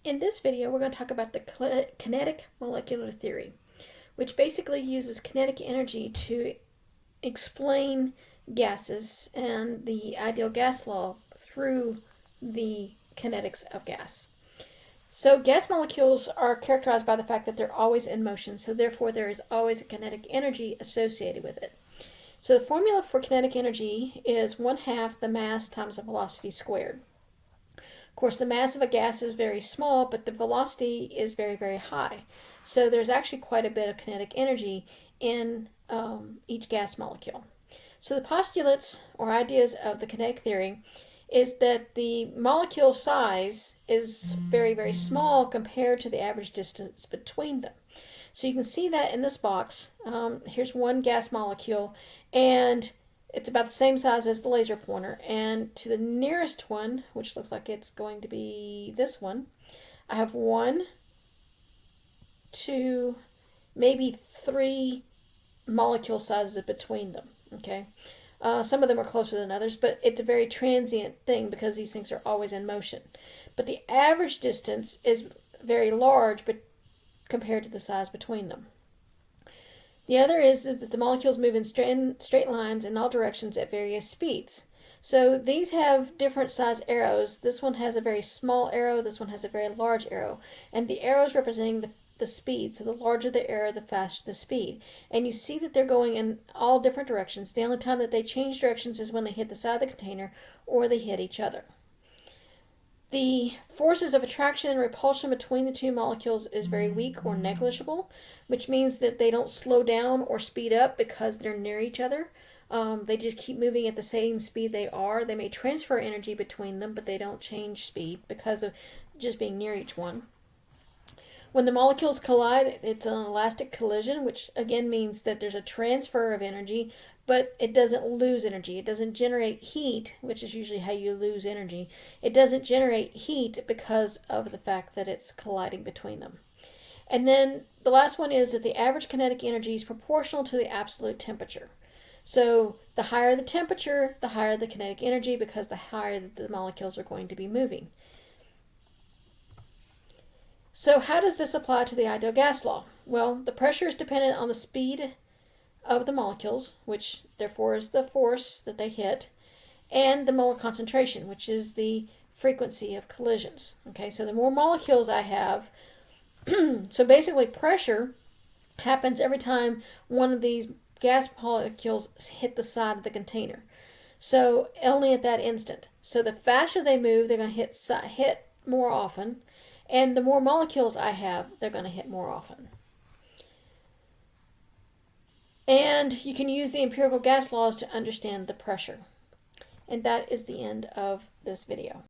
In this video, we're going to talk about the kinetic molecular theory, which basically uses kinetic energy to explain gases and the ideal gas law through the kinetics of gas. So gas molecules are characterized by the fact that they're always in motion, so therefore there is always a kinetic energy associated with it. So the formula for kinetic energy is 1/2 the mass times the velocity squared. Of course, the mass of a gas is very small, but the velocity is very, very high. So there's actually quite a bit of kinetic energy in each gas molecule. So the postulates or ideas of the kinetic theory is that the molecule size is very, very small compared to the average distance between them. So you can see that in this box. Here's one gas molecule, and it's about the same size as the laser pointer. And to the nearest one, which looks like it's going to be this one, I have 1, 2, maybe 3 molecule sizes between them. Okay, some of them are closer than others, but it's a very transient thing because these things are always in motion. But the average distance is very large, but compared to the size between them. The other is that the molecules move in straight lines in all directions at various speeds. So these have different size arrows. This one has a very small arrow, this one has a very large arrow, and the arrows representing the speed. So the larger the arrow, the faster the speed. And you see that they're going in all different directions. The only time that they change directions is when they hit the side of the container or they hit each other. The forces of attraction and repulsion between the two molecules is very weak or negligible, which means that they don't slow down or speed up because they're near each other. They just keep moving at the same speed they are. They may transfer energy between them, but they don't change speed because of just being near each one. When the molecules collide, it's an elastic collision, which again means that there's a transfer of energy, but it doesn't lose energy. It doesn't generate heat, which is usually how you lose energy. It doesn't generate heat because of the fact that it's colliding between them. And then the last one is that the average kinetic energy is proportional to the absolute temperature. So the higher the temperature, the higher the kinetic energy, because the higher the molecules are going to be moving. So how does this apply to the ideal gas law? Well, the pressure is dependent on the speed of the molecules, which therefore is the force that they hit, and the molar concentration, which is the frequency of collisions. Okay, so the more molecules I have, so basically pressure happens every time one of these gas molecules hit the side of the container. So only at that instant. So the faster they move, they're going to hit more often. And the more molecules I have, they're going to hit more often. And you can use the empirical gas laws to understand the pressure. And that is the end of this video.